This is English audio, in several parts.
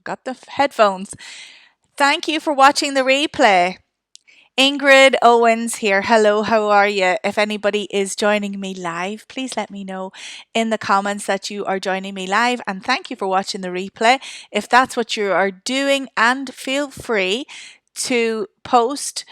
Got the headphones. Thank you for watching the replay. Ingrid Owens here. Hello, how are you? If anybody is joining me live, please let me know in the comments that you are joining me live. And thank you for watching the replay. If that's what you are doing, and feel free to post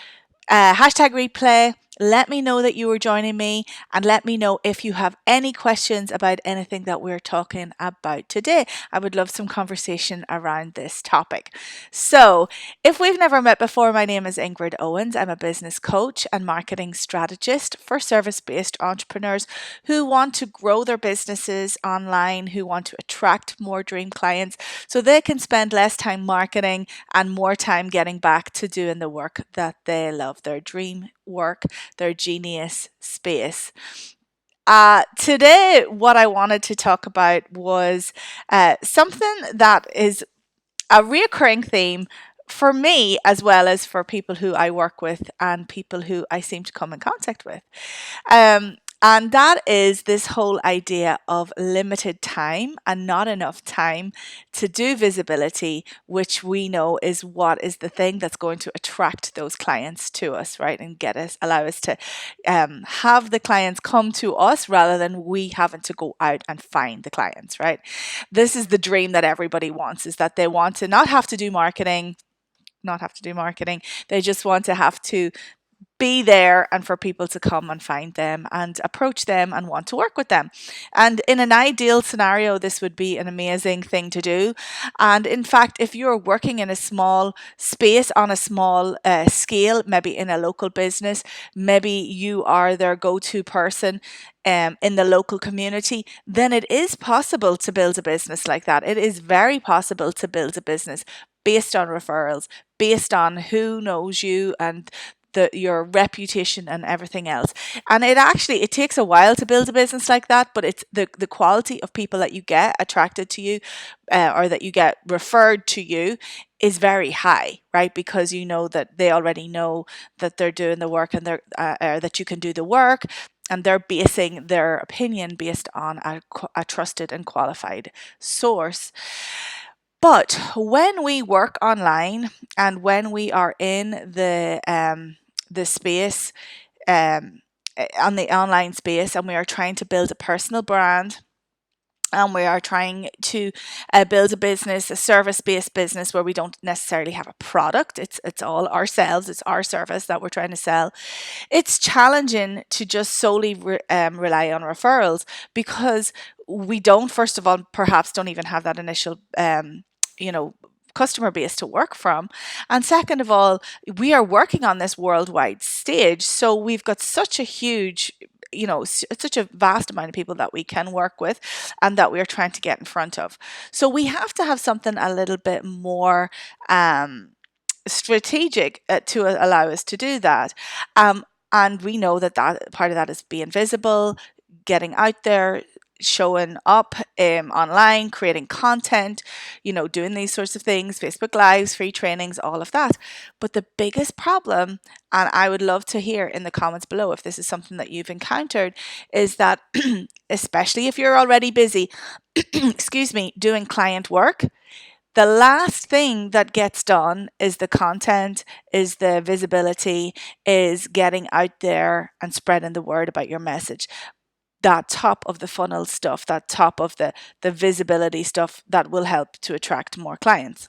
hashtag replay. Let me know that you were joining me and let me know if you have any questions about anything that we're talking about today. I would love some conversation around this topic. So, if we've never met before, my name is Ingrid Owens. I'm a business coach and marketing strategist for service based entrepreneurs who want to grow their businesses online, who want to attract more dream clients so they can spend less time marketing and more time getting back to doing the work that they love, their dream work, their genius space. Today, what I wanted to talk about was something that is a recurring theme for me as well as for people who I work with and people who I seem to come in contact with. And that is this whole idea of limited time and not enough time to do visibility, which we know is what is the thing that's going to attract those clients to us, right? And allow us to have the clients come to us rather than we having to go out and find the clients, right? This is the dream that everybody wants, is that they want to not have to do marketing. They just want to have to be there and for people to come and find them and approach them and want to work with them. And in an ideal scenario, this would be an amazing thing to do. And in fact, if you're working in a small space on a small scale, maybe in a local business, maybe you are their go to person. In the local community, then it is possible to build a business like that. It is very possible to build a business based on referrals, based on who knows you and your reputation and everything else. And it takes a while to build a business like that, but it's the quality of people that you get attracted to you or that you get referred to you is very high, right? Because you know that they already know that they're doing the work and that you can do the work, and they're basing their opinion based on a trusted and qualified source. But when we work online and when we are in the space um, on the online space, and we are trying to build a personal brand, and we are trying to build a business, a service-based business where we don't necessarily have a product. It's all ourselves. It's our service that we're trying to sell. It's challenging to just solely rely on referrals because we don't, first of all, perhaps don't even have that initial, you know, customer base to work from. And second of all, we are working on this worldwide stage. So we've got such a huge, such a vast amount of people that we can work with and that we're trying to get in front of. So we have to have something a little bit more strategic to allow us to do that. And we know that part of that is being visible, getting out there, showing up online, creating content, doing these sorts of things, Facebook Lives, free trainings, all of that. But the biggest problem, and I would love to hear in the comments below if this is something that you've encountered, is that especially if you're already busy, excuse me, doing client work, the last thing that gets done is the content, is the visibility, is getting out there and spreading the word about your message. That top of the funnel stuff, that top of the visibility stuff that will help to attract more clients.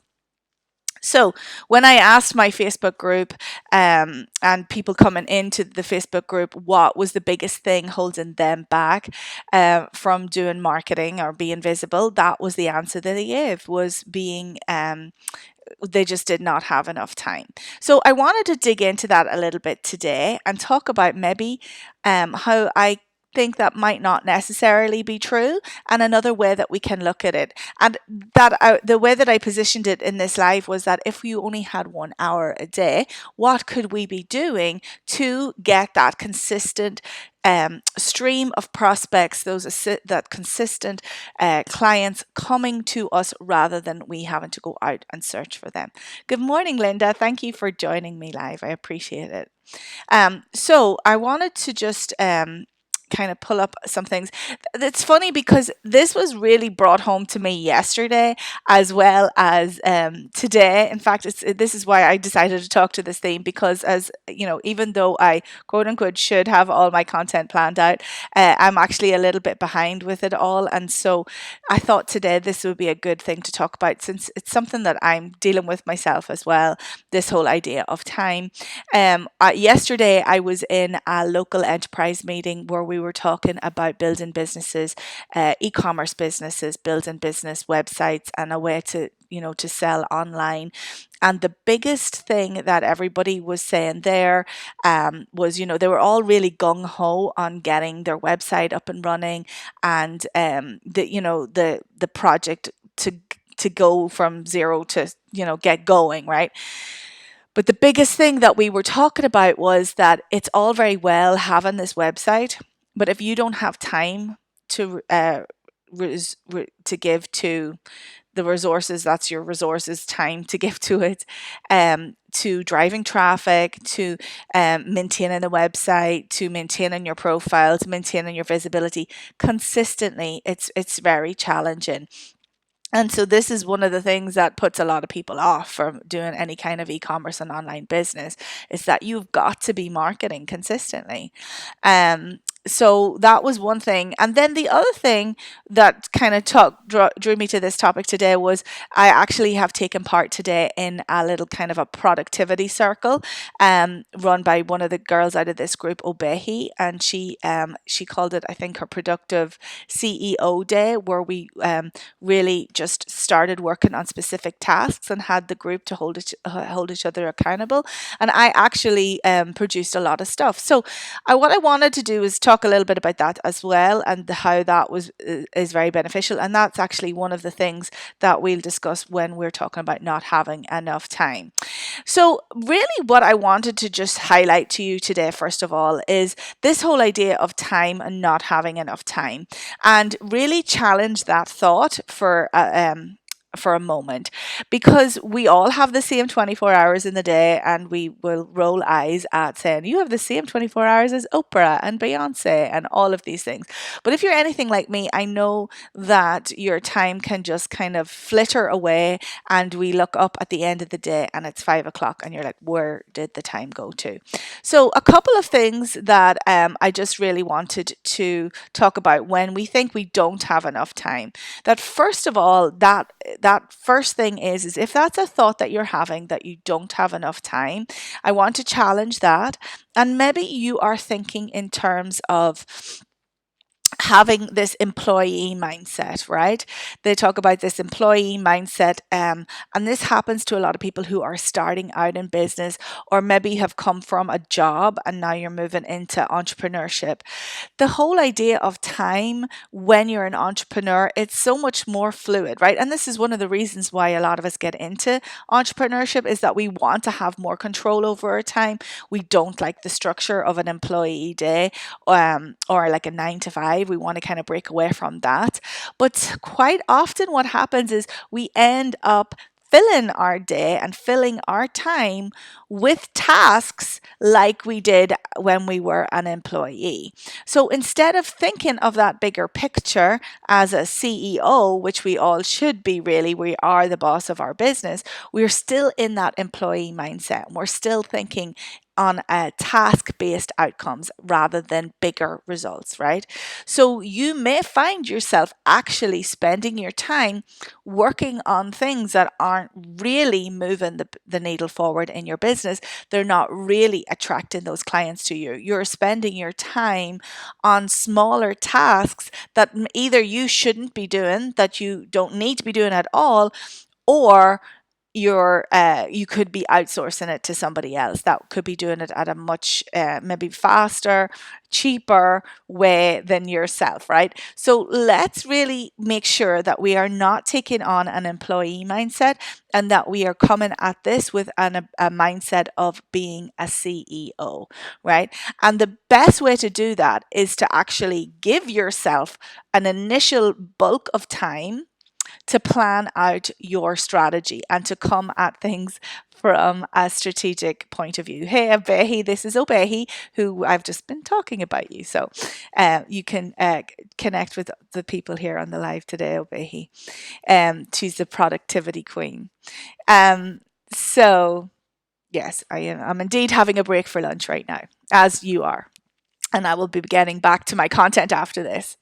So when I asked my Facebook group and people coming into the Facebook group what was the biggest thing holding them back from doing marketing or being visible, that was the answer that they gave, was being they just did not have enough time. So I wanted to dig into that a little bit today and talk about maybe how I think that might not necessarily be true, and another way that we can look at it. And the way that I positioned it in this live was that if you only had 1 hour a day, what could we be doing to get that consistent stream of prospects, that consistent clients coming to us rather than we having to go out and search for them. Good morning, Linda. Thank you for joining me live. I appreciate it. So I wanted to just kind of pull up some things. It's funny because this was really brought home to me yesterday as well as today. In fact, this is why I decided to talk to this theme, because, as you know, even though I quote unquote should have all my content planned out, I'm actually a little bit behind with it all. And so I thought today this would be a good thing to talk about, since it's something that I'm dealing with myself as well, this whole idea of time. Yesterday, I was in a local enterprise meeting where we were talking about building businesses, e-commerce businesses, building business websites, and a way to, to sell online. And the biggest thing that everybody was saying there was, they were all really gung ho on getting their website up and running, and the project to go from zero to get going, right? But the biggest thing that we were talking about was that it's all very well having this website, but if you don't have time to to give to the resources, that's your resources, time to give to it, to driving traffic, to maintaining the website, to maintaining your profile, to maintaining your visibility consistently, it's very challenging. And so this is one of the things that puts a lot of people off from doing any kind of e-commerce and online business, is that you've got to be marketing consistently. So that was one thing. And then the other thing that kind of drew me to this topic today was I actually have taken part today in a little kind of a productivity circle run by one of the girls out of this group, Obehi. And she called it, I think, her Productive CEO Day, where we really just started working on specific tasks and had the group to hold each other accountable. And I actually produced a lot of stuff. So what I wanted to do is talk a little bit about that as well, and how that is very beneficial. And that's actually one of the things that we'll discuss when we're talking about not having enough time. So really what I wanted to just highlight to you today, first of all, is this whole idea of time and not having enough time, and really challenge that thought for a moment, because we all have the same 24 hours in the day, and we will roll eyes at saying you have the same 24 hours as Oprah and Beyonce and all of these things. But if you're anything like me, I know that your time can just kind of flitter away, and we look up at the end of the day and it's 5 o'clock and you're like, where did the time go to? So a couple of things that I just really wanted to talk about when we think we don't have enough time. That first of all, that first thing is if that's a thought that you're having, that you don't have enough time, I want to challenge that. And maybe you are thinking in terms of having this employee mindset, right? They talk about this employee mindset, and this happens to a lot of people who are starting out in business, or maybe have come from a job and now you're moving into entrepreneurship. The whole idea of time when you're an entrepreneur, it's so much more fluid, right? And this is one of the reasons why a lot of us get into entrepreneurship, is that we want to have more control over our time. We don't like the structure of an employee day, or like a 9 to 5. We want to kind of break away from that. But quite often what happens is we end up filling our day and filling our time with tasks like we did when we were an employee. So instead of thinking of that bigger picture as a CEO, which we all should be, really, we are the boss of our business, we're still in that employee mindset. We're still thinking on task-based outcomes rather than bigger results, right? So you may find yourself actually spending your time working on things that aren't really moving the needle forward in your business. They're not really attracting those clients to you. You're spending your time on smaller tasks that either you shouldn't be doing, that you don't need to be doing at all, or you could be outsourcing it to somebody else that could be doing it at a much maybe faster, cheaper way than yourself, right? So let's really make sure that we are not taking on an employee mindset, and that we are coming at this with a mindset of being a CEO, right? And the best way to do that is to actually give yourself an initial bulk of time to plan out your strategy and to come at things from a strategic point of view. Hey, Obehi, this is Obehi, who I've just been talking about you. So you can connect with the people here on the live today, Obehi. She's the productivity queen. So, yes, I am. I'm indeed having a break for lunch right now, as you are. And I will be getting back to my content after this.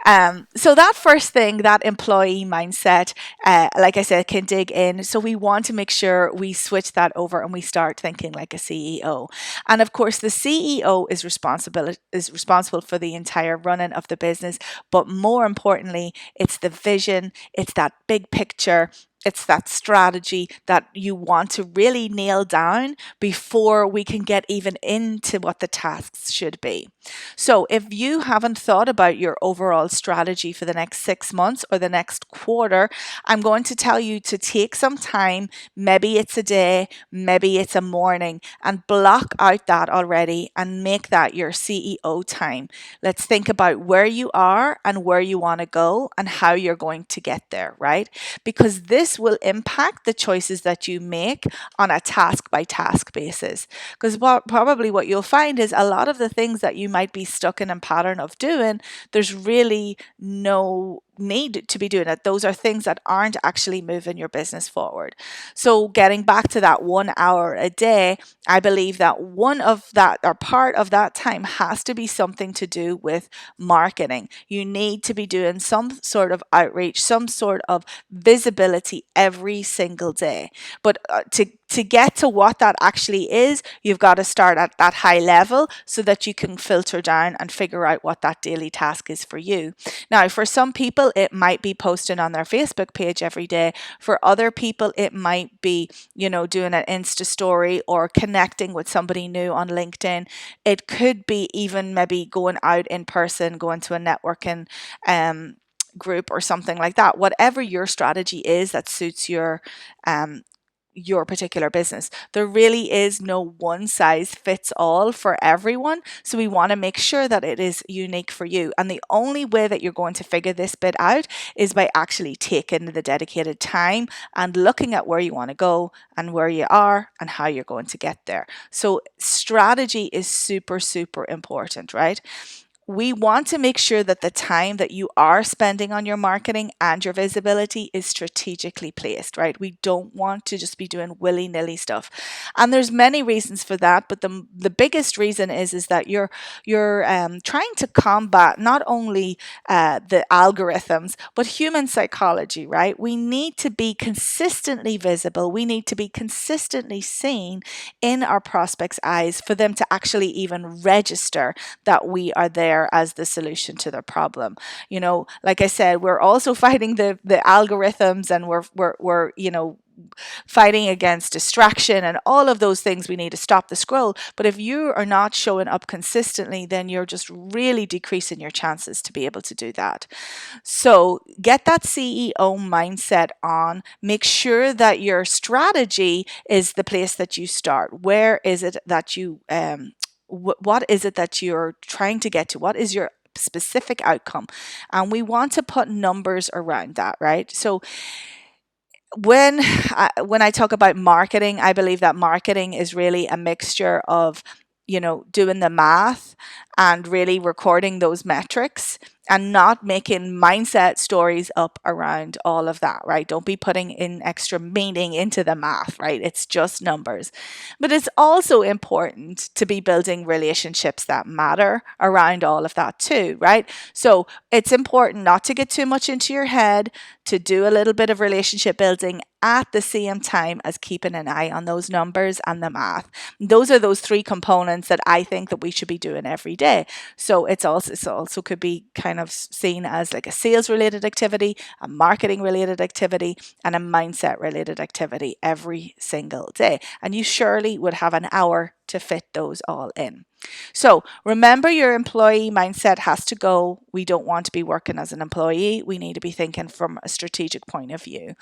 So that first thing, that employee mindset, like I said, can dig in. So we want to make sure we switch that over and we start thinking like a CEO. And of course, the CEO is responsible for the entire running of the business. But more importantly, it's the vision, it's that big picture. It's that strategy that you want to really nail down before we can get even into what the tasks should be. So, if you haven't thought about your overall strategy for the next 6 months or the next quarter, I'm going to tell you to take some time. Maybe it's a day, maybe it's a morning, and block out that already and make that your CEO time. Let's think about where you are and where you want to go and how you're going to get there, right? Because this will impact the choices that you make on a task by task basis. Because probably what you'll find is a lot of the things that you might be stuck in a pattern of doing, there's really no need to be doing it. Those are things that aren't actually moving your business forward. So getting back to that 1 hour a day, I believe that one of that or part of that time has to be something to do with marketing. You need to be doing some sort of outreach, some sort of visibility every single day. But to get to what that actually is, you've got to start at that high level so that you can filter down and figure out what that daily task is for you. Now, for some people, it might be posting on their Facebook page every day. For other people, it might be, doing an Insta story or connecting with somebody new on LinkedIn. It could be even maybe going out in person, going to a networking group or something like that. Whatever your strategy is that suits your particular business. There really is no one size fits all for everyone. So we want to make sure that it is unique for you. And the only way that you're going to figure this bit out is by actually taking the dedicated time and looking at where you want to go and where you are and how you're going to get there. So strategy is super, super important, right? We want to make sure that the time that you are spending on your marketing and your visibility is strategically placed, right? We don't want to just be doing willy-nilly stuff. And there's many reasons for that, but the biggest reason is that you're trying to combat not only the algorithms, but human psychology, right? We need to be consistently visible. We need to be consistently seen in our prospects' eyes for them to actually even register that we are there as the solution to their problem. Like I said, we're also fighting the algorithms, and we're fighting against distraction and all of those things. We need to stop the scroll. But if you are not showing up consistently, then you're just really decreasing your chances to be able to do that. So get that CEO mindset on. Make sure that your strategy is the place that you start. Where is it that you what is it that you're trying to get to? What is your specific outcome? And we want to put numbers around that, right? So when I talk about marketing, I believe that marketing is really a mixture of, doing the math and really recording those metrics and not making mindset stories up around all of that, right? Don't be putting in extra meaning into the math, right? It's just numbers. But it's also important to be building relationships that matter around all of that too, right? So it's important not to get too much into your head, to do a little bit of relationship building at the same time as keeping an eye on those numbers and the math. Those are those three components that I think that we should be doing every day. So it also could be kind of seen as like a sales related activity, a marketing related activity, and a mindset related activity every single day. And you surely would have an hour to fit those all in. So remember, your employee mindset has to go. We don't want to be working as an employee. We need to be thinking from a strategic point of view.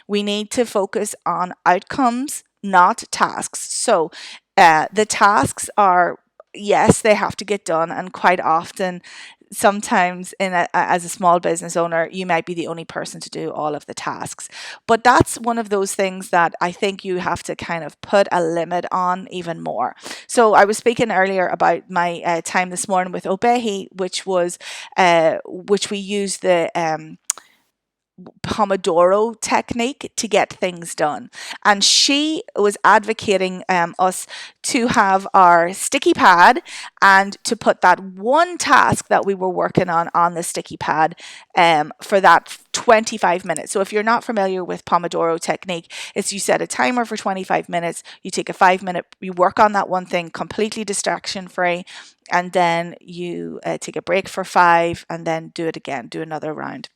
We need to focus on outcomes, not tasks. So the tasks are, yes, they have to get done. And quite often sometimes as a small business owner, you might be the only person to do all of the tasks. But that's one of those things that I think you have to kind of put a limit on even more. So I was speaking earlier about my time this morning with Obehi, which we use the Pomodoro technique to get things done. And she was advocating us to have our sticky pad and to put that one task that we were working on the sticky pad for that 25 minutes. So if you're not familiar with Pomodoro technique, it's you set a timer for 25 minutes, you take a 5 minute, you work on that one thing completely distraction free, and then you take a break for 5 and then do it again, do another round.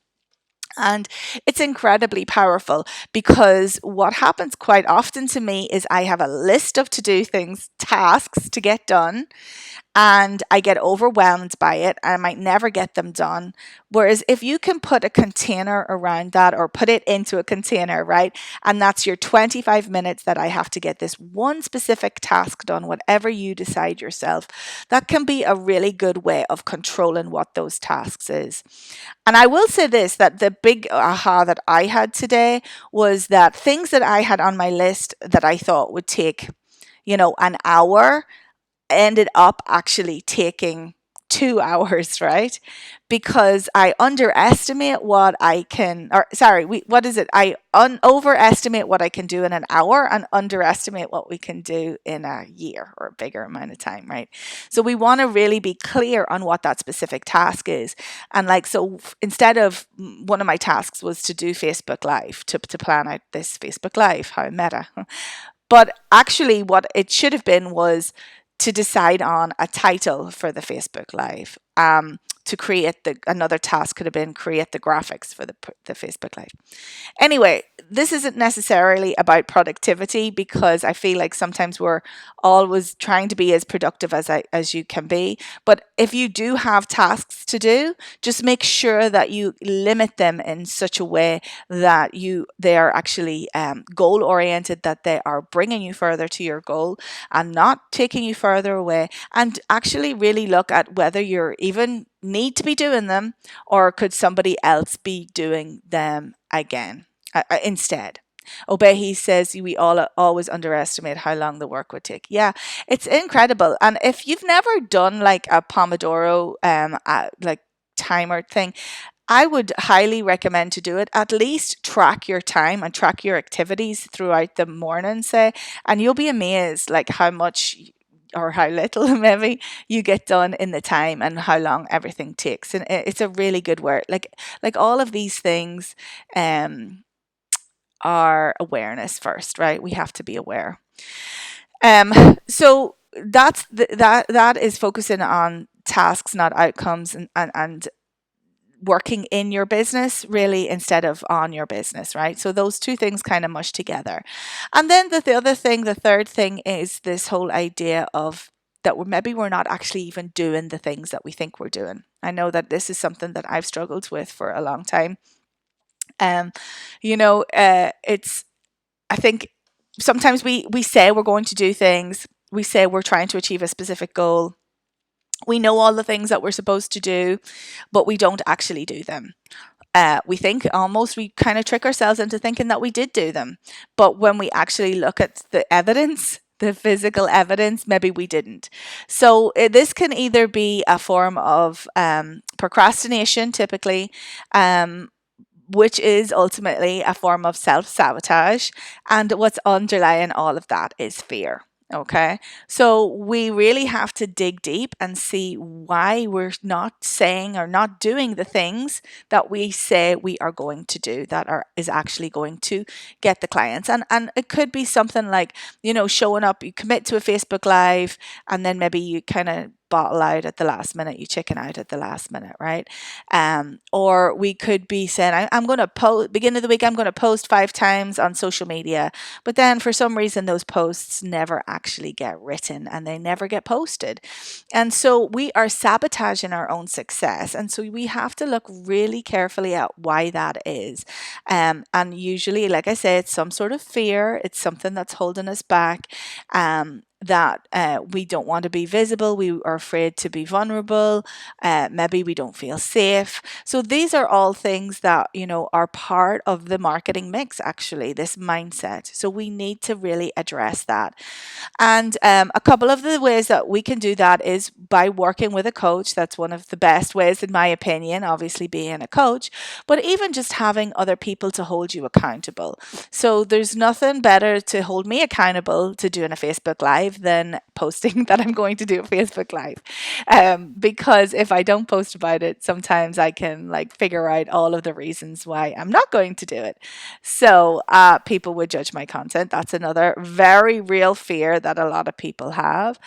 And it's incredibly powerful because what happens quite often to me is I have a list of to do things, tasks to get done, and I get overwhelmed by it and I might never get them done. Whereas if you can put a container around that or put it into a container, right? And that's your 25 minutes that I have to get this one specific task done, whatever you decide yourself, that can be a really good way of controlling what those tasks is. And I will say this, that the big aha that I had today was that things that I had on my list that I thought would take, an hour ended up actually taking 2 hours, right? Because I underestimate what I can, or sorry, what is it? I overestimate what I can do in an hour and underestimate what we can do in a year or a bigger amount of time, right? So we want to really be clear on what that specific task is. And instead of one of my tasks was to do Facebook Live, to plan out this Facebook Live, how meta. But actually, what it should have been was to decide on a title for the Facebook Live. To create another task could have been create the graphics for the Facebook Live. Anyway, this isn't necessarily about productivity because I feel like sometimes we're always trying to be as productive as you can be. But if you do have tasks to do, just make sure that you limit them in such a way that they are actually goal oriented, that they are bringing you further to your goal and not taking you further away. And actually really look at whether you're even need to be doing them or could somebody else be doing them again instead. Obehi says we all always underestimate how long the work would take. Yeah, it's incredible. And if you've never done like a Pomodoro like timer thing, I would highly recommend to do it. At least track your time and track your activities throughout the morning, say, and you'll be amazed like how much or how little maybe you get done in the time and how long everything takes. And it's a really good word. Like all of these things are awareness first, right? We have to be aware. So that is focusing on tasks, not outcomes, and working in your business really instead of on your business, right? So those two things kind of mush together. And then the third thing is this whole idea of that maybe we're not actually even doing the things that we think we're doing. I know that this is something that I've struggled with for a long time. Um, it's I think sometimes we say we're going to do things, we say we're trying to achieve a specific goal. We know all the things that we're supposed to do, but we don't actually do them. We think almost we kind of trick ourselves into thinking that we did do them. But when we actually look at the evidence, the physical evidence, maybe we didn't. So this can either be a form of procrastination, typically, which is ultimately a form of self sabotage. And what's underlying all of that is fear. Okay. So we really have to dig deep and see why we're not saying or not doing the things that we say we are going to do that is actually going to get the clients. And it could be something like, showing up, you commit to a Facebook Live and then maybe you kind of bottle out at the last minute, you chicken out at the last minute, right? Or we could be saying, I'm going to post, beginning of the week, I'm going to post 5 times on social media. But then for some reason, those posts never actually get written and they never get posted. And so we are sabotaging our own success. And so we have to look really carefully at why that is. And usually, like I say, it's some sort of fear. It's something that's holding us back. that we don't want to be visible, we are afraid to be vulnerable, maybe we don't feel safe. So these are all things that, are part of the marketing mix, actually, this mindset. So we need to really address that. And a couple of the ways that we can do that is by working with a coach. That's one of the best ways, in my opinion, obviously being a coach, but even just having other people to hold you accountable. So there's nothing better to hold me accountable to doing a Facebook Live than posting that I'm going to do a Facebook Live. Because if I don't post about it, sometimes I can like figure out all of the reasons why I'm not going to do it. So people would judge my content. That's another very real fear that a lot of people have,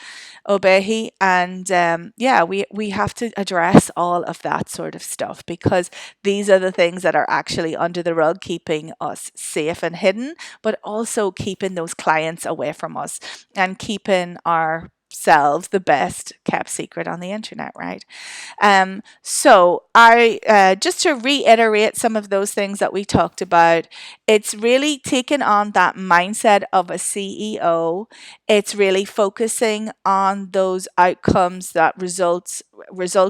Obehi. And yeah, we have to address all of that sort of stuff, because these are the things that are actually under the rug, keeping us safe and hidden, but also keeping those clients away from us and keeping ourselves the best kept secret on the internet, right? So I just to reiterate some of those things that we talked about, it's really taking on that mindset of a CEO. It's really focusing on those outcomes, that results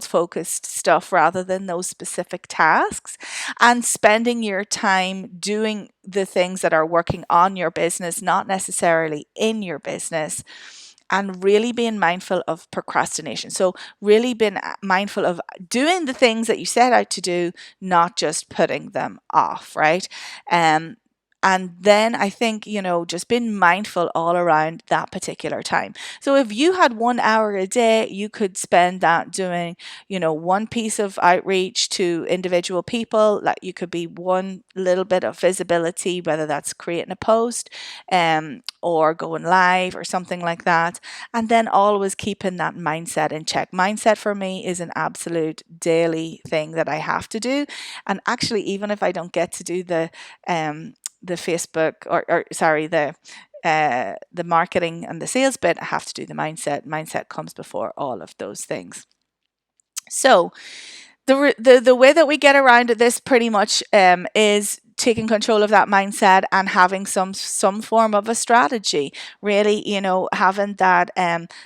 focused stuff rather than those specific tasks, and spending your time doing the things that are working on your business, not necessarily in your business, and really being mindful of procrastination. So, really being mindful of doing the things that you set out to do, not just putting them off, right? Um, and then I think, just being mindful all around that particular time. So if you had 1 hour a day, you could spend that doing, one piece of outreach to individual people. Like, you could be one little bit of visibility, whether that's creating a post, or going live or something like that. And then always keeping that mindset in check. Mindset for me is an absolute daily thing that I have to do. And actually, even if I don't get to do the Facebook, or sorry, the marketing and the sales bit, I have to do the mindset. Mindset comes before all of those things. So the way that we get around this pretty much is taking control of that mindset and having some form of a strategy, really, having that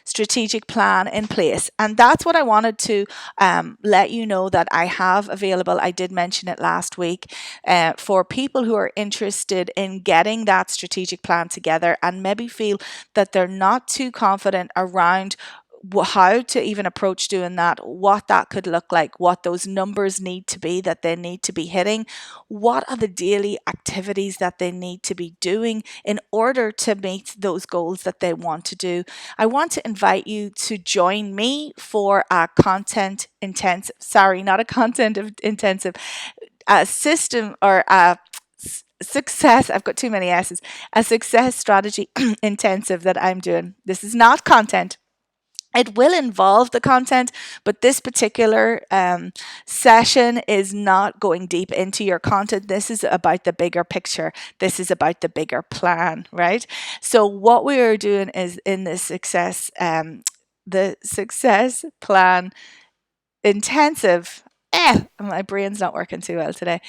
strategic plan in place. And that's what I wanted to let you know that I have available. I did mention it last week, for people who are interested in getting that strategic plan together and maybe feel that they're not too confident around how to even approach doing that, what that could look like, what those numbers need to be that they need to be hitting, what are the daily activities that they need to be doing in order to meet those goals that they want to do. I want to invite you to join me for a content intensive, sorry, not a content intensive, a system or a success, I've got too many S's, a success strategy intensive that I'm doing. This is not content. It will involve the content, but this particular session is not going deep into your content. This is about the bigger picture. This is about the bigger plan, right? So what we are doing is in this the success plan intensive. My brain's not working too well today.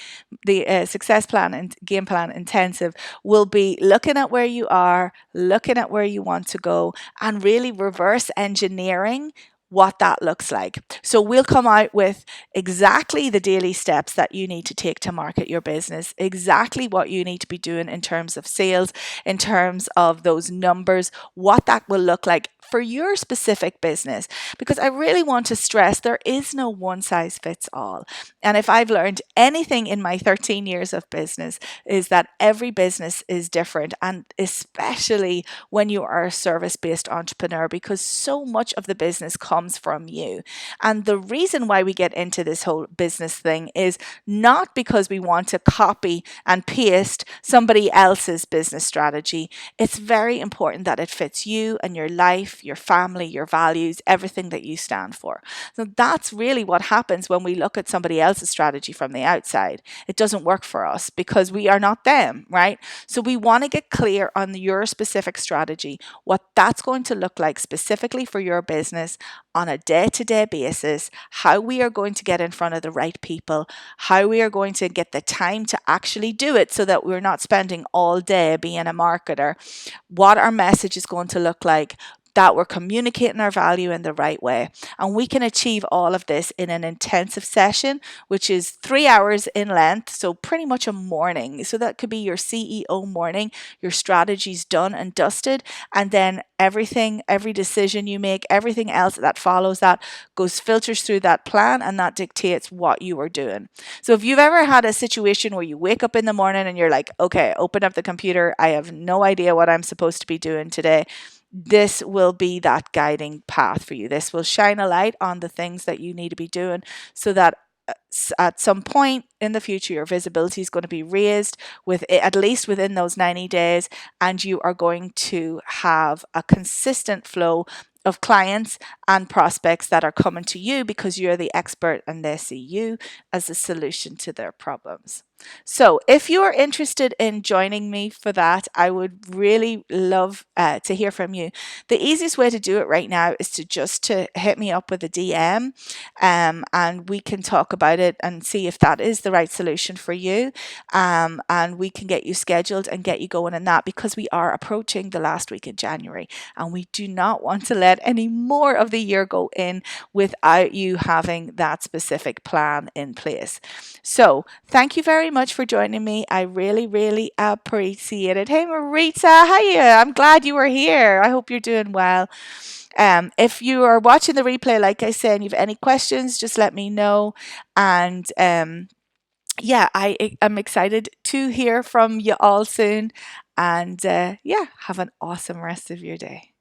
The success plan and game plan intensive will be looking at where you are, looking at where you want to go, and really reverse engineering what that looks like. So we'll come out with exactly the daily steps that you need to take to market your business, exactly what you need to be doing in terms of sales, in terms of those numbers, what that will look like for your specific business. Because I really want to stress there is no one size fits all. And if I've learned anything in my 13 years of business, is that every business is different, and especially when you are a service-based entrepreneur, because so much of the business comes from you. And the reason why we get into this whole business thing is not because we want to copy and paste somebody else's business strategy. It's very important that it fits you and your life, your family, your values, everything that you stand for. So that's really what happens when we look at somebody else's strategy from the outside. It doesn't work for us because we are not them, right? So we want to get clear on your specific strategy, what that's going to look like specifically for your business on a day-to-day basis, how we are going to get in front of the right people, how we are going to get the time to actually do it so that we're not spending all day being a marketer, what our message is going to look like, that we're communicating our value in the right way. And we can achieve all of this in an intensive session, which is 3 hours in length. So, pretty much a morning. So, that could be your CEO morning, your strategy's done and dusted. And then everything, every decision you make, everything else that follows that goes filters through that plan, and that dictates what you are doing. So, if you've ever had a situation where you wake up in the morning and you're like, okay, open up the computer, I have no idea what I'm supposed to be doing today, this will be that guiding path for you. This will shine a light on the things that you need to be doing so that at some point in the future your visibility is going to be raised with it, at least within those 90 days, and you are going to have a consistent flow of clients and prospects that are coming to you because you're the expert and they see you as a solution to their problems. So, if you are interested in joining me for that, I would really love to hear from you. The easiest way to do it right now is to hit me up with a DM, and we can talk about it and see if that is the right solution for you. And we can get you scheduled and get you going in that, because we are approaching the last week in January, and we do not want to let any more of the year go in without you having that specific plan in place. So, thank you very much for joining me. I really, really appreciate it. Hey, Marita, hiya. I'm glad you were here. I hope you're doing well. If you are watching the replay, like I said, and you have any questions, just let me know. And yeah, I am excited to hear from you all soon. And yeah, have an awesome rest of your day.